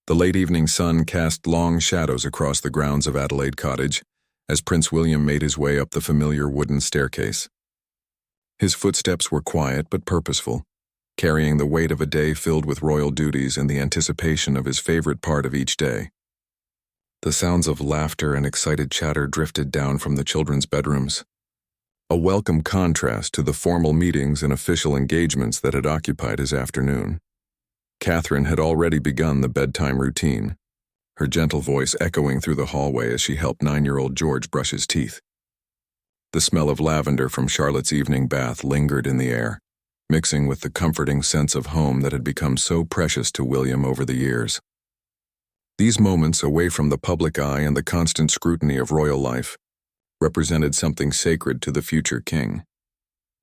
The late evening sun cast long shadows across the grounds of Adelaide Cottage as Prince William made his way up the familiar wooden staircase. His footsteps were quiet but purposeful, carrying the weight of a day filled with royal duties and the anticipation of his favorite part of each day. The sounds of laughter and excited chatter drifted down from the children's bedrooms, a welcome contrast to the formal meetings and official engagements that had occupied his afternoon. Catherine had already begun the bedtime routine, her gentle voice echoing through the hallway as she helped 9-year-old George brush his teeth. The smell of lavender from Charlotte's evening bath lingered in the air, mixing with the comforting sense of home that had become so precious to William over the years. These moments away from the public eye and the constant scrutiny of royal life represented something sacred to the future king.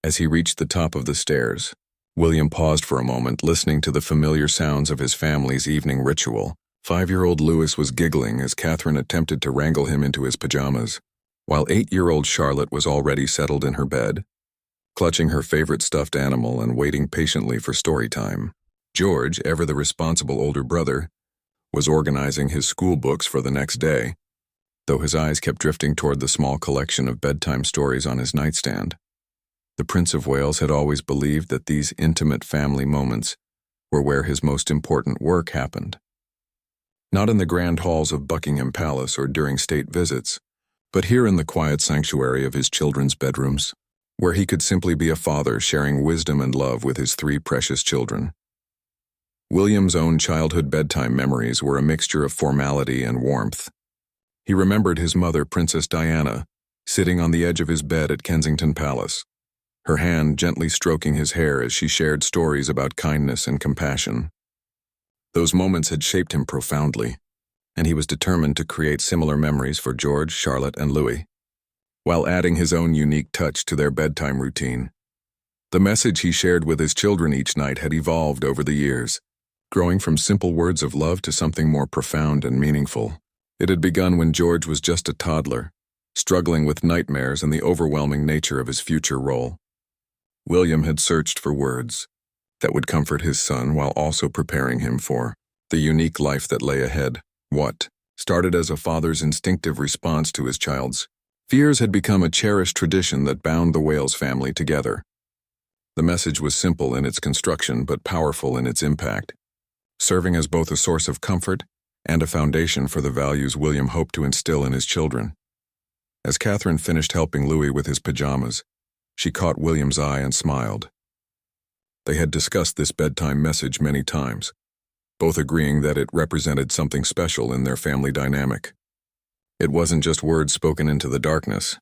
As he reached the top of the stairs, William paused for a moment, listening to the familiar sounds of his family's evening ritual. 5-year-old Louis was giggling as Catherine attempted to wrangle him into his pajamas, while 8-year-old Charlotte was already settled in her bed, clutching her favorite stuffed animal and waiting patiently for story time. George, ever the responsible older brother, was organizing his school books for the next day, though his eyes kept drifting toward the small collection of bedtime stories on his nightstand. The Prince of Wales had always believed that these intimate family moments were where his most important work happened. Not in the grand halls of Buckingham Palace or during state visits, but here in the quiet sanctuary of his children's bedrooms, where he could simply be a father sharing wisdom and love with his 3 precious children. William's own childhood bedtime memories were a mixture of formality and warmth. He remembered his mother, Princess Diana, sitting on the edge of his bed at Kensington Palace, her hand gently stroking his hair as she shared stories about kindness and compassion. Those moments had shaped him profoundly, and he was determined to create similar memories for George, Charlotte, and Louis, while adding his own unique touch to their bedtime routine. The message he shared with his children each night had evolved over the years, growing from simple words of love to something more profound and meaningful. It had begun when George was just a toddler, struggling with nightmares and the overwhelming nature of his future role. William had searched for words that would comfort his son while also preparing him for the unique life that lay ahead. What started as a father's instinctive response to his child's fears had become a cherished tradition that bound the Wales family together. The message was simple in its construction but powerful in its impact, serving as both a source of comfort and a foundation for the values William hoped to instill in his children. As Catherine finished helping Louis with his pajamas, she caught William's eye and smiled. They had discussed this bedtime message many times, both agreeing that it represented something special in their family dynamic. It wasn't just words spoken into the darkness.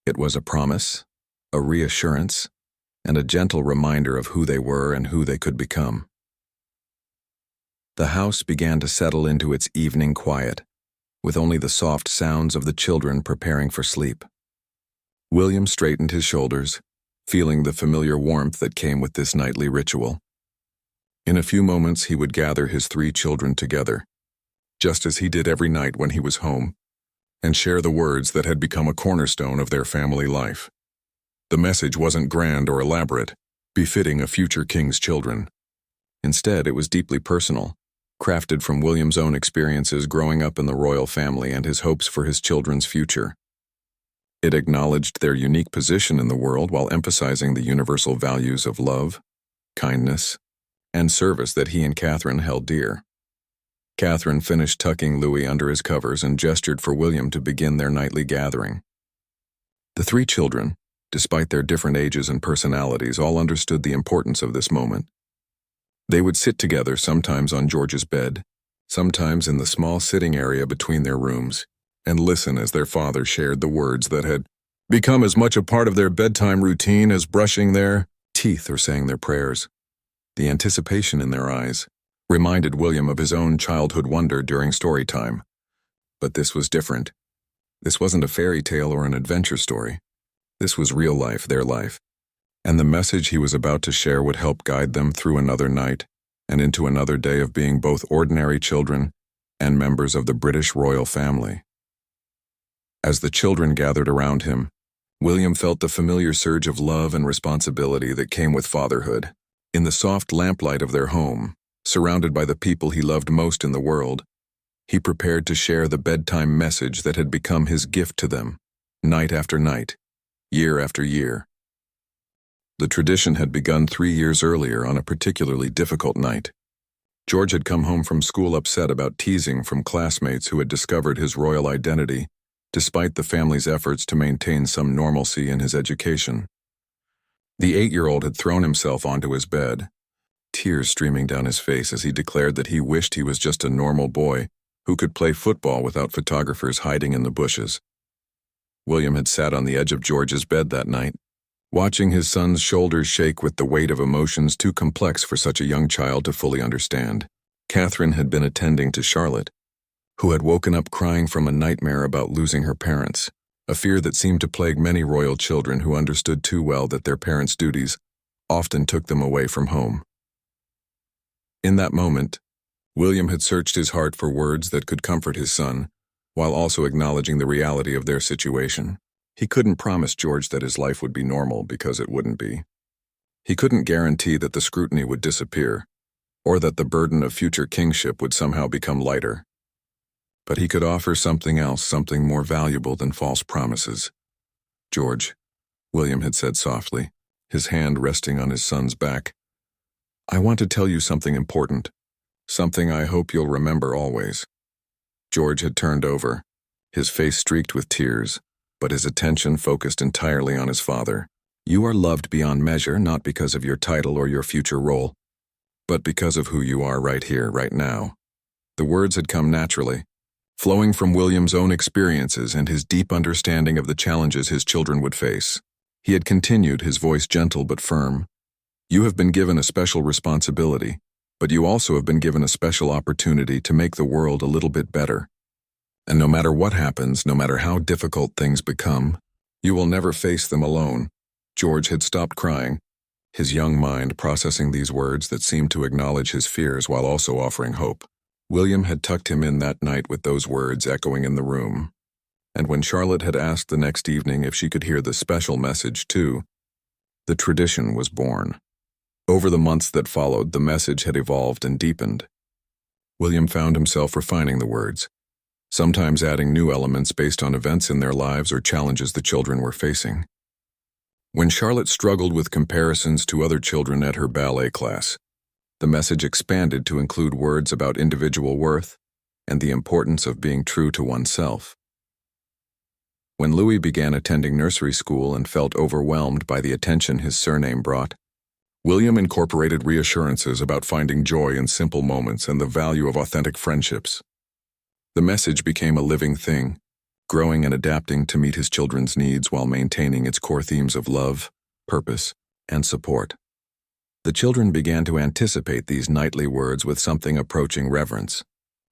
It was a promise, a reassurance, and a gentle reminder of who they were and who they could become. The house began to settle into its evening quiet, with only the soft sounds of the children preparing for sleep. William straightened his shoulders, feeling the familiar warmth that came with this nightly ritual. In a few moments he would gather his 3 children together, just as he did every night when he was home, and share the words that had become a cornerstone of their family life. The message wasn't grand or elaborate, befitting a future king's children. Instead, it was deeply personal, crafted from William's own experiences growing up in the royal family and his hopes for his children's future. It acknowledged their unique position in the world while emphasizing the universal values of love, kindness, and service that he and Catherine held dear. Catherine finished tucking Louis under his covers and gestured for William to begin their nightly gathering. The 3 children, despite their different ages and personalities, all understood the importance of this moment. They would sit together, sometimes on George's bed, sometimes in the small sitting area between their rooms, and listen as their father shared the words that had become as much a part of their bedtime routine as brushing their teeth or saying their prayers. The anticipation in their eyes reminded William of his own childhood wonder during story time. But this was different. This wasn't a fairy tale or an adventure story. This was real life, their life. And the message he was about to share would help guide them through another night and into another day of being both ordinary children and members of the British royal family. As the children gathered around him, William felt the familiar surge of love and responsibility that came with fatherhood. In the soft lamplight of their home, Surrounded by the people he loved most in the world, he prepared to share the bedtime message that had become his gift to them, night after night, year after year. The tradition had begun 3 years earlier on a particularly difficult night. George had come home from school upset about teasing from classmates who had discovered his royal identity, despite the family's efforts to maintain some normalcy in his education. The 8-year-old had thrown himself onto his bed, tears streaming down his face as he declared that he wished he was just a normal boy who could play football without photographers hiding in the bushes. William had sat on the edge of George's bed that night, watching his son's shoulders shake with the weight of emotions too complex for such a young child to fully understand. Catherine had been attending to Charlotte, who had woken up crying from a nightmare about losing her parents, a fear that seemed to plague many royal children who understood too well that their parents' duties often took them away from home. In that moment, William had searched his heart for words that could comfort his son, while also acknowledging the reality of their situation. He couldn't promise George that his life would be normal because it wouldn't be. He couldn't guarantee that the scrutiny would disappear, or that the burden of future kingship would somehow become lighter. But he could offer something else, something more valuable than false promises. "George," William had said softly, his hand resting on his son's back, "I want to tell you something important, something I hope you'll remember always." George had turned over, his face streaked with tears, but his attention focused entirely on his father. "You are loved beyond measure, not because of your title or your future role, but because of who you are right here, right now." The words had come naturally, flowing from William's own experiences and his deep understanding of the challenges his children would face. He had continued, his voice gentle but firm. "You have been given a special responsibility, but you also have been given a special opportunity to make the world a little bit better. And no matter what happens, no matter how difficult things become, you will never face them alone." George had stopped crying, his young mind processing these words that seemed to acknowledge his fears while also offering hope. William had tucked him in that night with those words echoing in the room. And when Charlotte had asked the next evening if she could hear the special message too, the tradition was born. Over the months that followed, the message had evolved and deepened. William found himself refining the words, sometimes adding new elements based on events in their lives or challenges the children were facing. When Charlotte struggled with comparisons to other children at her ballet class, the message expanded to include words about individual worth and the importance of being true to oneself. When Louis began attending nursery school and felt overwhelmed by the attention his surname brought, William incorporated reassurances about finding joy in simple moments and the value of authentic friendships. The message became a living thing, growing and adapting to meet his children's needs while maintaining its core themes of love, purpose, and support. The children began to anticipate these nightly words with something approaching reverence.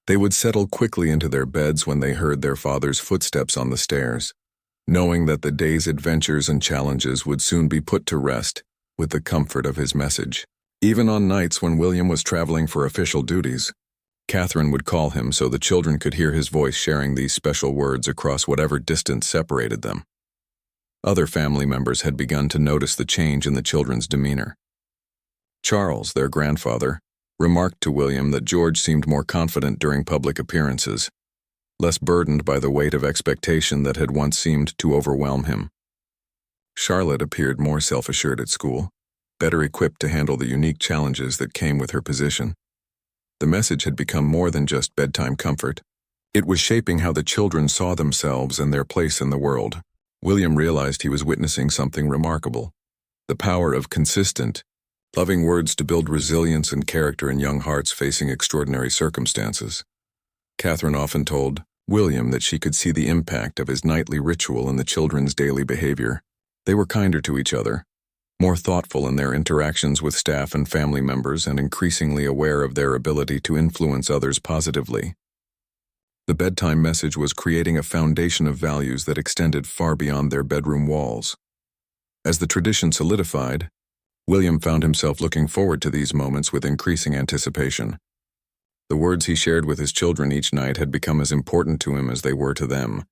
They would settle quickly into their beds when they heard their father's footsteps on the stairs, knowing that the day's adventures and challenges would soon be put to rest with the comfort of his message. Even on nights when William was traveling for official duties, Catherine would call him so the children could hear his voice sharing these special words across whatever distance separated them. Other family members had begun to notice the change in the children's demeanor. Charles, their grandfather, remarked to William that George seemed more confident during public appearances, less burdened by the weight of expectation that had once seemed to overwhelm him. Charlotte appeared more self-assured at school, better equipped to handle the unique challenges that came with her position. The message had become more than just bedtime comfort. It was shaping how the children saw themselves and their place in the world. William realized he was witnessing something remarkable: the power of consistent, loving words to build resilience and character in young hearts facing extraordinary circumstances. Catherine often told William that she could see the impact of his nightly ritual in the children's daily behavior. They were kinder to each other, more thoughtful in their interactions with staff and family members, and increasingly aware of their ability to influence others positively. The bedtime message was creating a foundation of values that extended far beyond their bedroom walls. As the tradition solidified, William found himself looking forward to these moments with increasing anticipation. The words he shared with his children each night had become as important to him as they were to them,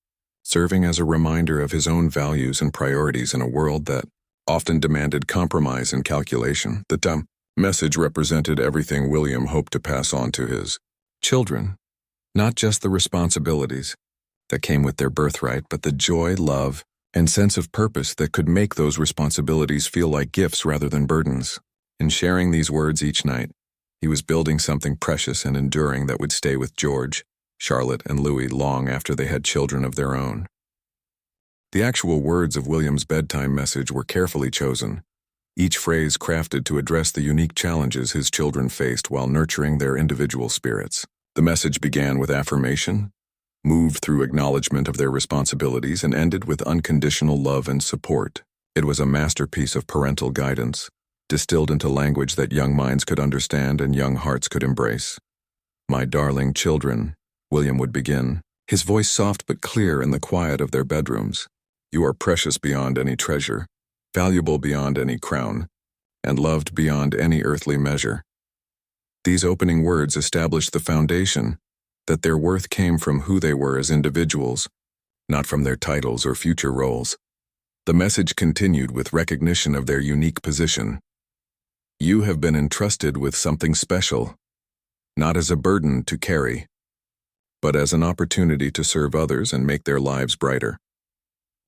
serving as a reminder of his own values and priorities in a world that often demanded compromise and calculation. The message represented everything William hoped to pass on to his children. Not just the responsibilities that came with their birthright, but the joy, love, and sense of purpose that could make those responsibilities feel like gifts rather than burdens. In sharing these words each night, he was building something precious and enduring that would stay with George, Charlotte, and Louis long after they had children of their own. The actual words of William's bedtime message were carefully chosen, each phrase crafted to address the unique challenges his children faced while nurturing their individual spirits. The message began with affirmation, moved through acknowledgement of their responsibilities, and ended with unconditional love and support. It was a masterpiece of parental guidance, distilled into language that young minds could understand and young hearts could embrace. "My darling children," William would begin, his voice soft but clear in the quiet of their bedrooms. "You are precious beyond any treasure, valuable beyond any crown, and loved beyond any earthly measure." These opening words established the foundation that their worth came from who they were as individuals, not from their titles or future roles. The message continued with recognition of their unique position. "You have been entrusted with something special, not as a burden to carry, but as an opportunity to serve others and make their lives brighter."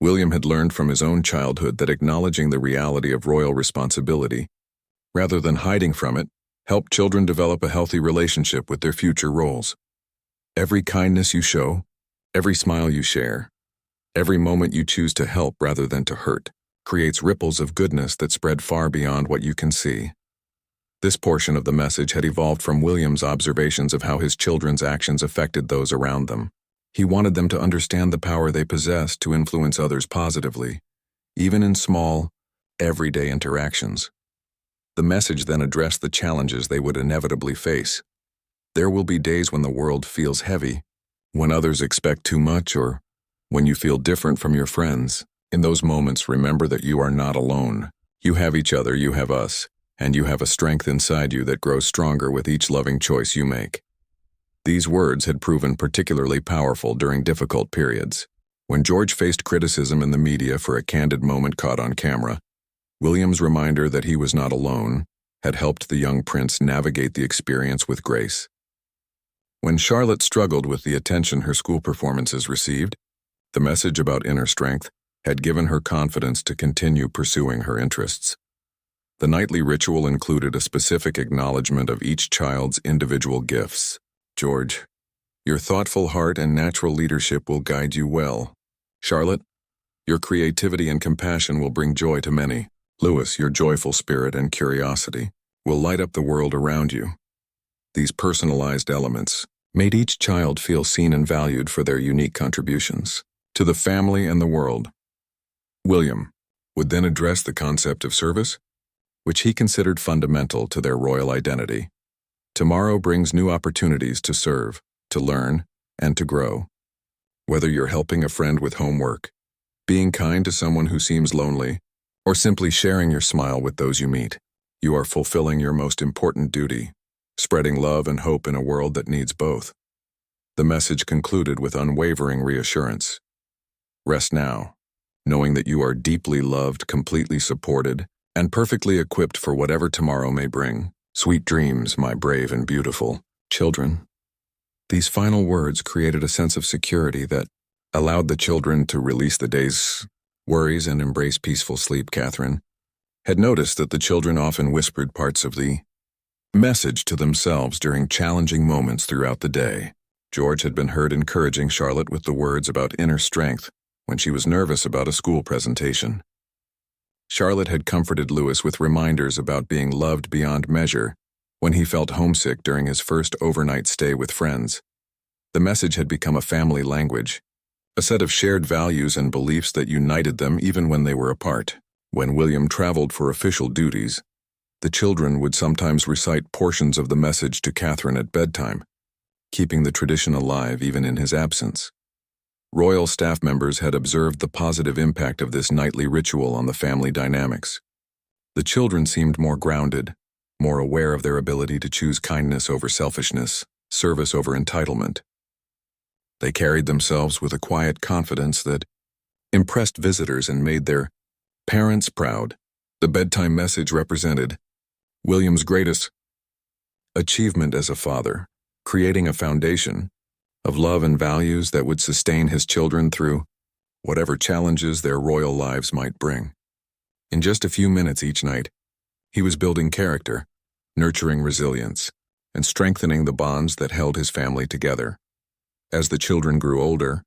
William had learned from his own childhood that acknowledging the reality of royal responsibility, rather than hiding from it, helped children develop a healthy relationship with their future roles. Every kindness you show, every smile you share, every moment you choose to help rather than to hurt, creates ripples of goodness that spread far beyond what you can see. This portion of the message had evolved from William's observations of how his children's actions affected those around them. He wanted them to understand the power they possessed to influence others positively, even in small, everyday interactions. The message then addressed the challenges they would inevitably face. There will be days when the world feels heavy, when others expect too much, or when you feel different from your friends. In those moments, remember that you are not alone. You have each other, you have us, and you have a strength inside you that grows stronger with each loving choice you make. These words had proven particularly powerful during difficult periods. When George faced criticism in the media for a candid moment caught on camera, William's reminder that he was not alone had helped the young prince navigate the experience with grace. When Charlotte struggled with the attention her school performances received, the message about inner strength had given her confidence to continue pursuing her interests. The nightly ritual included a specific acknowledgement of each child's individual gifts. "George, your thoughtful heart and natural leadership will guide you well. Charlotte, your creativity and compassion will bring joy to many. Louis, your joyful spirit and curiosity will light up the world around you." These personalized elements made each child feel seen and valued for their unique contributions to the family and the world. William would then address the concept of service, which he considered fundamental to their royal identity. Tomorrow brings new opportunities to serve, to learn, and to grow. Whether you're helping a friend with homework, being kind to someone who seems lonely, or simply sharing your smile with those you meet, you are fulfilling your most important duty, spreading love and hope in a world that needs both. The message concluded with unwavering reassurance. Rest now, knowing that you are deeply loved, completely supported, and perfectly equipped for whatever tomorrow may bring. Sweet dreams, my brave and beautiful children. These final words created a sense of security that allowed the children to release the day's worries and embrace peaceful sleep. Catherine had noticed that the children often whispered parts of the message to themselves during challenging moments throughout the day. George had been heard encouraging Charlotte with the words about inner strength when she was nervous about a school presentation. Charlotte had comforted Louis with reminders about being loved beyond measure when he felt homesick during his first overnight stay with friends. The message had become a family language, a set of shared values and beliefs that united them even when they were apart. When William traveled for official duties, the children would sometimes recite portions of the message to Catherine at bedtime, keeping the tradition alive even in his absence. Royal staff members had observed the positive impact of this nightly ritual on the family dynamics. The children seemed more grounded, more aware of their ability to choose kindness over selfishness, service over entitlement. They carried themselves with a quiet confidence that impressed visitors and made their parents proud. The bedtime message represented William's greatest achievement as a father, creating a foundation of love and values that would sustain his children through whatever challenges their royal lives might bring. In just a few minutes each night, he was building character, nurturing resilience, and strengthening the bonds that held his family together. As the children grew older,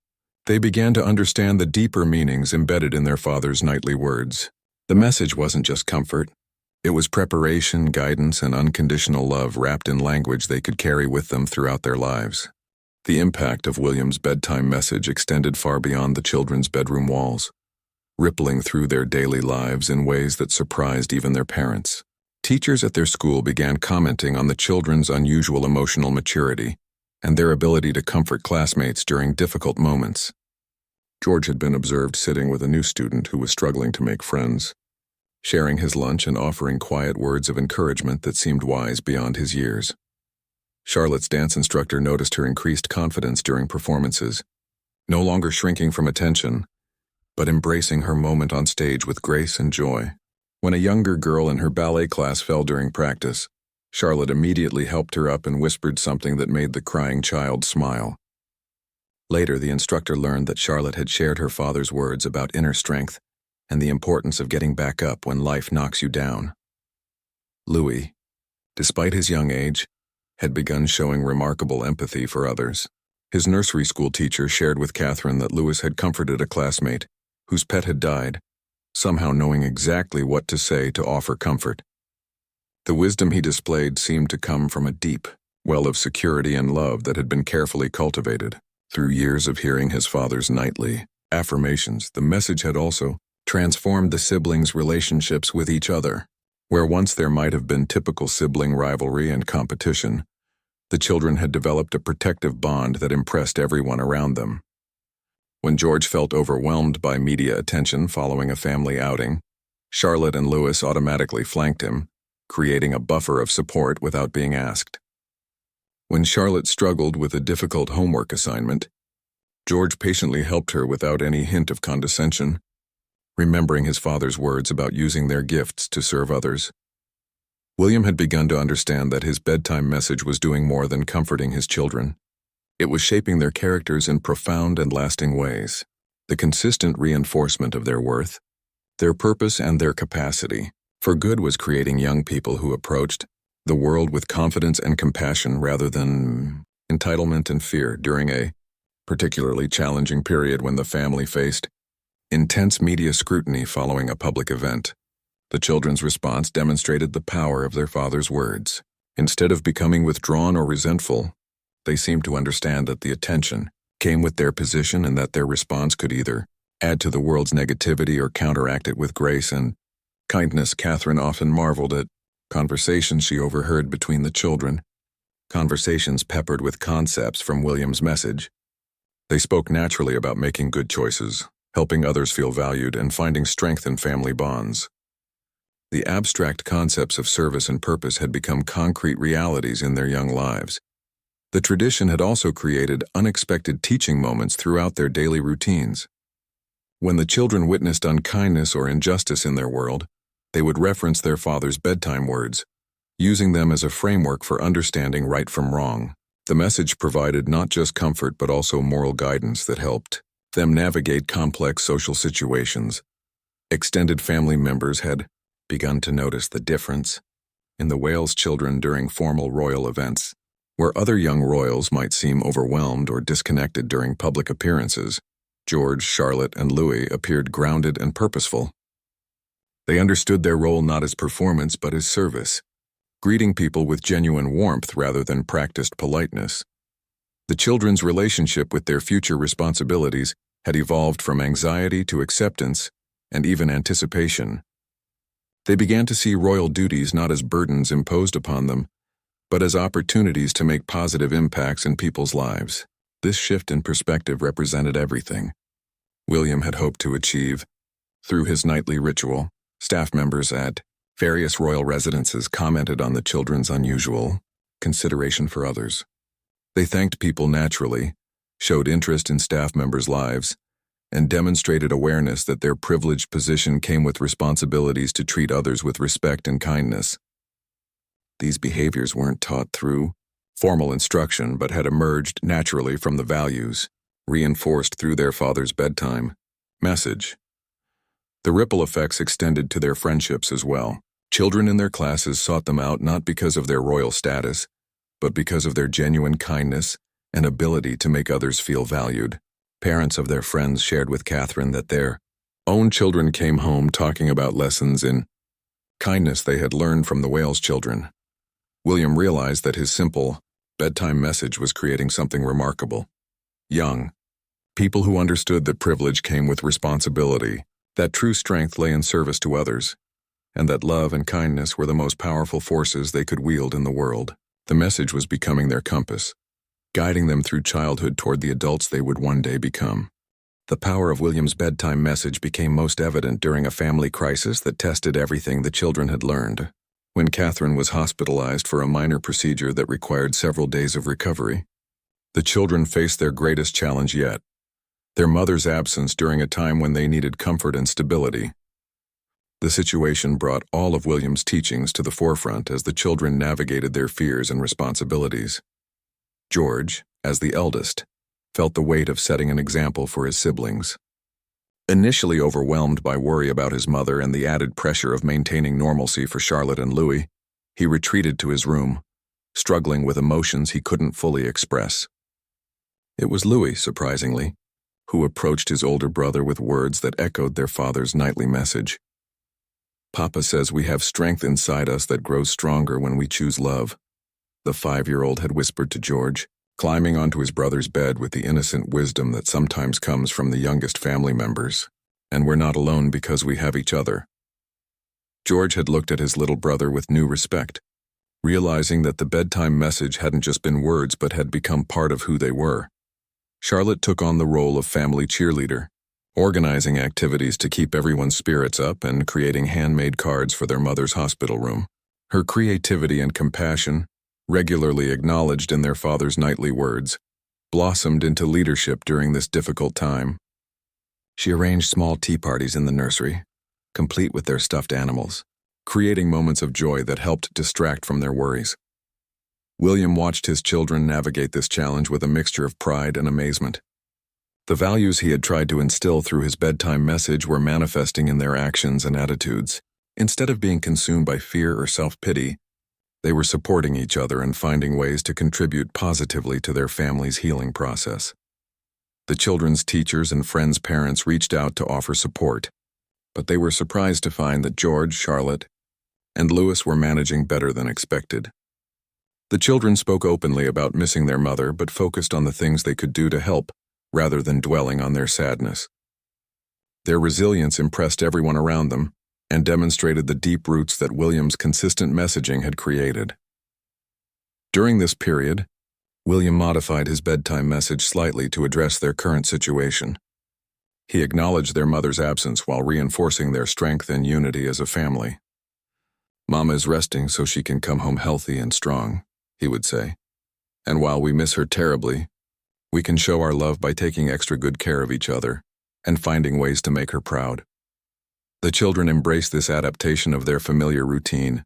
they began to understand the deeper meanings embedded in their father's nightly words. The message wasn't just comfort. It was preparation, guidance, and unconditional love wrapped in language they could carry with them throughout their lives. The impact of William's bedtime message extended far beyond the children's bedroom walls, rippling through their daily lives in ways that surprised even their parents. Teachers at their school began commenting on the children's unusual emotional maturity and their ability to comfort classmates during difficult moments. George had been observed sitting with a new student who was struggling to make friends, sharing his lunch and offering quiet words of encouragement that seemed wise beyond his years. Charlotte's dance instructor noticed her increased confidence during performances, no longer shrinking from attention, but embracing her moment on stage with grace and joy. When a younger girl in her ballet class fell during practice, Charlotte immediately helped her up and whispered something that made the crying child smile. Later, the instructor learned that Charlotte had shared her father's words about inner strength and the importance of getting back up when life knocks you down. Louis, despite his young age, had begun showing remarkable empathy for others. His nursery school teacher shared with Catherine that Louis had comforted a classmate whose pet had died, somehow knowing exactly what to say to offer comfort. The wisdom he displayed seemed to come from a deep well of security and love that had been carefully cultivated. Through years of hearing his father's nightly affirmations, the message had also transformed the siblings' relationships with each other. Where once there might have been typical sibling rivalry and competition, the children had developed a protective bond that impressed everyone around them. When George felt overwhelmed by media attention following a family outing, Charlotte and Louis automatically flanked him, creating a buffer of support without being asked. When Charlotte struggled with a difficult homework assignment, George patiently helped her without any hint of condescension, remembering his father's words about using their gifts to serve others. William had begun to understand that his bedtime message was doing more than comforting his children. It was shaping their characters in profound and lasting ways. The consistent reinforcement of their worth, their purpose, and their capacity for good was creating young people who approached the world with confidence and compassion rather than entitlement and fear. During a particularly challenging period when the family faced intense media scrutiny following a public event, the children's response demonstrated the power of their father's words. Instead of becoming withdrawn or resentful, they seemed to understand that the attention came with their position and that their response could either add to the world's negativity or counteract it with grace and kindness. Catherine often marveled at conversations she overheard between the children, conversations peppered with concepts from William's message. They spoke naturally about making good choices, helping others feel valued, and finding strength in family bonds. The abstract concepts of service and purpose had become concrete realities in their young lives. The tradition had also created unexpected teaching moments throughout their daily routines. When the children witnessed unkindness or injustice in their world, they would reference their father's bedtime words, using them as a framework for understanding right from wrong. The message provided not just comfort but also moral guidance that helped them navigate complex social situations. Extended family members had begun to notice the difference in the Wales children during formal royal events. Where other young royals might seem overwhelmed or disconnected during public appearances, George, Charlotte, and Louis appeared grounded and purposeful. They understood their role not as performance but as service, greeting people with genuine warmth rather than practiced politeness. The children's relationship with their future responsibilities had evolved from anxiety to acceptance and even anticipation. They began to see royal duties not as burdens imposed upon them, but as opportunities to make positive impacts in people's lives. This shift in perspective represented everything William had hoped to achieve. Through his nightly ritual, staff members at various royal residences commented on the children's unusual consideration for others. They thanked people naturally, showed interest in staff members' lives, and demonstrated awareness that their privileged position came with responsibilities to treat others with respect and kindness. These behaviors weren't taught through formal instruction but had emerged naturally from the values, reinforced through their father's bedtime message. The ripple effects extended to their friendships as well. Children in their classes sought them out not because of their royal status, but because of their genuine kindness and ability to make others feel valued. Parents of their friends shared with Catherine that their own children came home talking about lessons in kindness they had learned from the Wales children. William realized that his simple bedtime message was creating something remarkable. Young people who understood that privilege came with responsibility, that true strength lay in service to others, and that love and kindness were the most powerful forces they could wield in the world. The message was becoming their compass, guiding them through childhood toward the adults they would one day become. The power of William's bedtime message became most evident during a family crisis that tested everything the children had learned. When Catherine was hospitalized for a minor procedure that required several days of recovery, the children faced their greatest challenge yet: their mother's absence during a time when they needed comfort and stability. The situation brought all of William's teachings to the forefront as the children navigated their fears and responsibilities. George, as the eldest, felt the weight of setting an example for his siblings. Initially overwhelmed by worry about his mother and the added pressure of maintaining normalcy for Charlotte and Louis, he retreated to his room, struggling with emotions he couldn't fully express. It was Louis, surprisingly, who approached his older brother with words that echoed their father's nightly message. "Papa says we have strength inside us that grows stronger when we choose love," the 5-year-old had whispered to George, climbing onto his brother's bed with the innocent wisdom that sometimes comes from the youngest family members. "And we're not alone because we have each other." George had looked at his little brother with new respect, realizing that the bedtime message hadn't just been words but had become part of who they were. Charlotte took on the role of family cheerleader, organizing activities to keep everyone's spirits up and creating handmade cards for their mother's hospital room. Her creativity and compassion, regularly acknowledged in their father's nightly words, blossomed into leadership during this difficult time. She arranged small tea parties in the nursery, complete with their stuffed animals, creating moments of joy that helped distract from their worries. William watched his children navigate this challenge with a mixture of pride and amazement. The values he had tried to instill through his bedtime message were manifesting in their actions and attitudes. Instead of being consumed by fear or self-pity, they were supporting each other and finding ways to contribute positively to their family's healing process. The children's teachers and friends' parents reached out to offer support, but they were surprised to find that George, Charlotte, and Louis were managing better than expected. The children spoke openly about missing their mother but focused on the things they could do to help, rather than dwelling on their sadness. Their resilience impressed everyone around them and demonstrated the deep roots that William's consistent messaging had created. During this period, William modified his bedtime message slightly to address their current situation. He acknowledged their mother's absence while reinforcing their strength and unity as a family. "Mama is resting so she can come home healthy and strong," he would say. "And while we miss her terribly, we can show our love by taking extra good care of each other and finding ways to make her proud." The children embraced this adaptation of their familiar routine,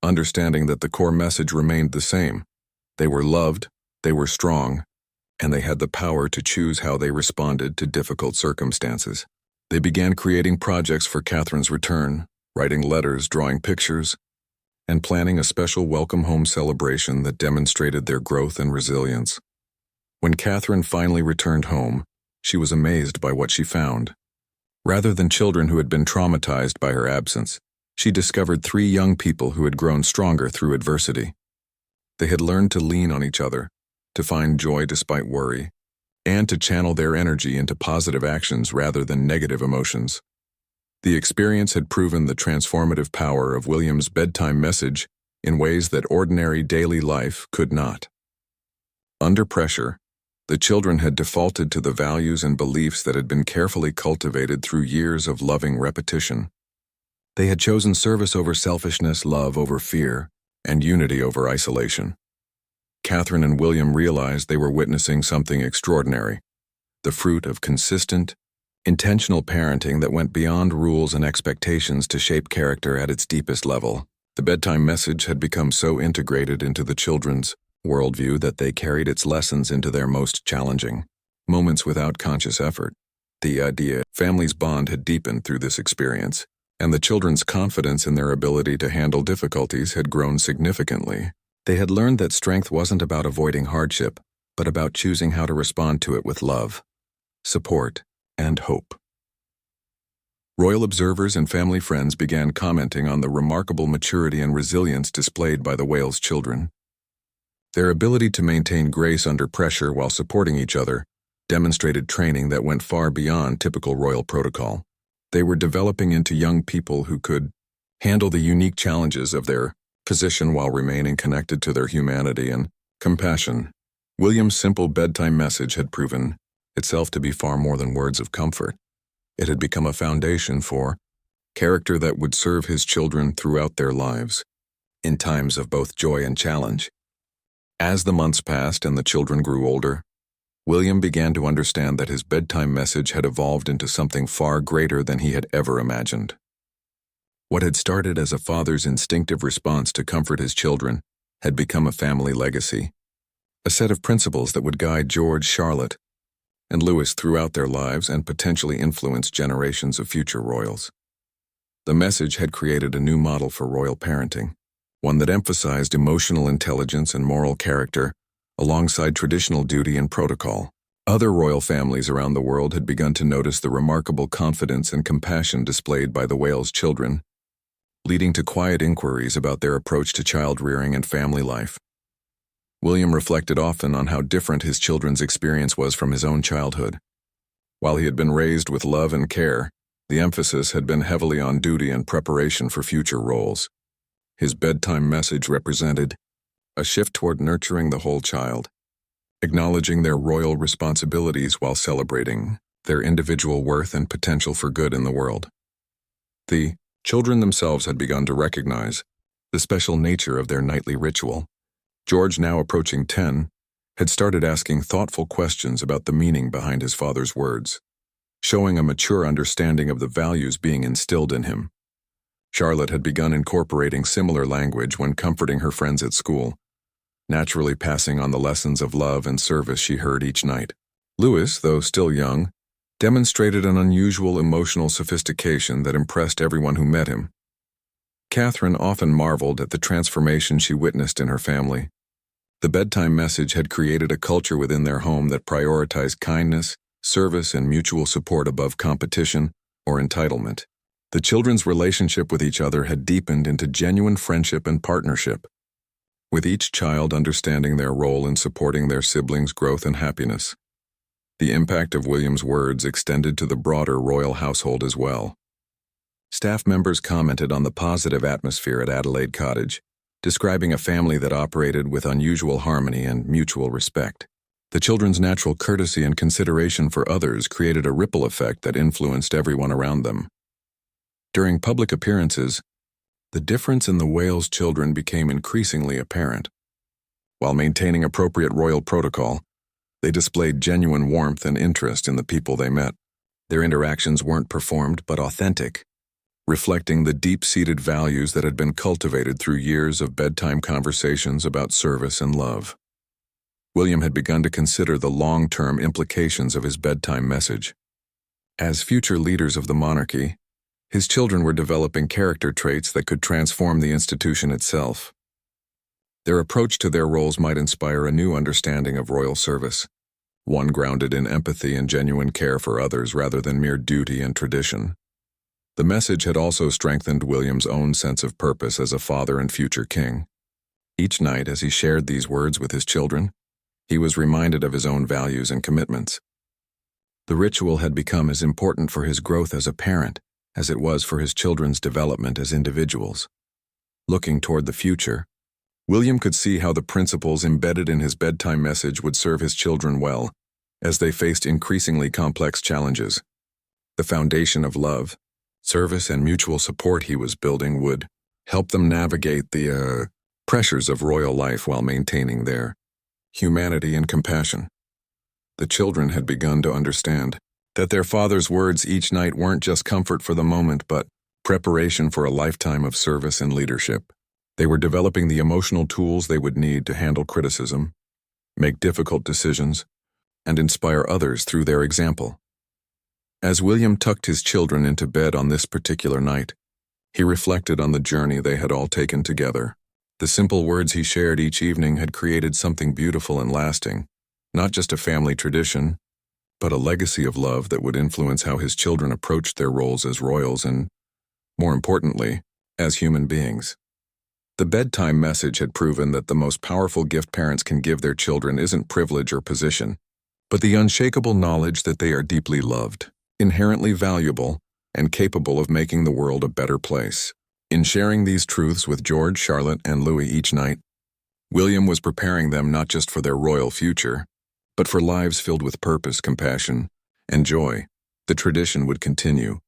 understanding that the core message remained the same. They were loved, they were strong, and they had the power to choose how they responded to difficult circumstances. They began creating projects for Catherine's return, writing letters, drawing pictures, and planning a special welcome home celebration that demonstrated their growth and resilience. When Catherine finally returned home, she was amazed by what she found. Rather than children who had been traumatized by her absence, she discovered 3 young people who had grown stronger through adversity. They had learned to lean on each other, to find joy despite worry, and to channel their energy into positive actions rather than negative emotions. The experience had proven the transformative power of William's bedtime message in ways that ordinary daily life could not. Under pressure, the children had defaulted to the values and beliefs that had been carefully cultivated through years of loving repetition. They had chosen service over selfishness, love over fear, and unity over isolation. Catherine and William realized they were witnessing something extraordinary, the fruit of consistent, intentional parenting that went beyond rules and expectations to shape character at its deepest level. The bedtime message had become so integrated into the children's worldview that they carried its lessons into their most challenging moments without conscious effort. The idea family's bond had deepened through this experience, and the children's confidence in their ability to handle difficulties had grown significantly. They had learned that strength wasn't about avoiding hardship, but about choosing how to respond to it with love, support, and hope. Royal observers and family friends began commenting on the remarkable maturity and resilience displayed by the Wales children. Their ability to maintain grace under pressure while supporting each other demonstrated training that went far beyond typical royal protocol. They were developing into young people who could handle the unique challenges of their position while remaining connected to their humanity and compassion. William's simple bedtime message had proven itself to be far more than words of comfort. It had become a foundation for character that would serve his children throughout their lives, in times of both joy and challenge. As the months passed and the children grew older, William began to understand that his bedtime message had evolved into something far greater than he had ever imagined. What had started as a father's instinctive response to comfort his children had become a family legacy, a set of principles that would guide George, Charlotte, and Louis throughout their lives and potentially influence generations of future royals. The message had created a new model for royal parenting, one that emphasized emotional intelligence and moral character alongside traditional duty and protocol. Other royal families around the world had begun to notice the remarkable confidence and compassion displayed by the Wales children, leading to quiet inquiries about their approach to child-rearing and family life. William reflected often on how different his children's experience was from his own childhood. While he had been raised with love and care, the emphasis had been heavily on duty and preparation for future roles. His bedtime message represented a shift toward nurturing the whole child, acknowledging their royal responsibilities while celebrating their individual worth and potential for good in the world. The children themselves had begun to recognize the special nature of their nightly ritual. George, now approaching 10, had started asking thoughtful questions about the meaning behind his father's words, showing a mature understanding of the values being instilled in him. Charlotte had begun incorporating similar language when comforting her friends at school, naturally passing on the lessons of love and service she heard each night. Louis, though still young, demonstrated an unusual emotional sophistication that impressed everyone who met him. Catherine often marveled at the transformation she witnessed in her family. The bedtime message had created a culture within their home that prioritized kindness, service, and mutual support above competition or entitlement. The children's relationship with each other had deepened into genuine friendship and partnership, with each child understanding their role in supporting their siblings' growth and happiness. The impact of William's words extended to the broader royal household as well. Staff members commented on the positive atmosphere at Adelaide Cottage, describing a family that operated with unusual harmony and mutual respect. The children's natural courtesy and consideration for others created a ripple effect that influenced everyone around them. During public appearances, the difference in the Wales children became increasingly apparent. While maintaining appropriate royal protocol, they displayed genuine warmth and interest in the people they met. Their interactions weren't performed but authentic, reflecting the deep-seated values that had been cultivated through years of bedtime conversations about service and love. William had begun to consider the long-term implications of his bedtime message. As future leaders of the monarchy, his children were developing character traits that could transform the institution itself. Their approach to their roles might inspire a new understanding of royal service, one grounded in empathy and genuine care for others rather than mere duty and tradition. The message had also strengthened William's own sense of purpose as a father and future king. Each night, as he shared these words with his children, he was reminded of his own values and commitments. The ritual had become as important for his growth as a parent as it was for his children's development as individuals. Looking toward the future, William could see how the principles embedded in his bedtime message would serve his children well as they faced increasingly complex challenges. The foundation of love, service, and mutual support he was building would help them navigate the pressures of royal life while maintaining their humanity and compassion. The children had begun to understand that their father's words each night weren't just comfort for the moment but preparation for a lifetime of service and leadership. They were developing the emotional tools they would need to handle criticism, make difficult decisions, and inspire others through their example. As William tucked his children into bed on this particular night, he reflected on the journey they had all taken together. The simple words he shared each evening had created something beautiful and lasting, not just a family tradition, but a legacy of love that would influence how his children approached their roles as royals and, more importantly, as human beings. The bedtime message had proven that the most powerful gift parents can give their children isn't privilege or position, but the unshakable knowledge that they are deeply loved, inherently valuable, and capable of making the world a better place. In sharing these truths with George, Charlotte, and Louis each night, William was preparing them not just for their royal future, but for lives filled with purpose, compassion, and joy. The tradition would continue,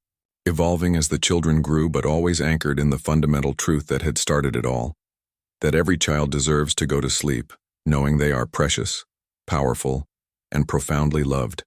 evolving as the children grew but always anchored in the fundamental truth that had started it all, that every child deserves to go to sleep, knowing they are precious, powerful, and profoundly loved.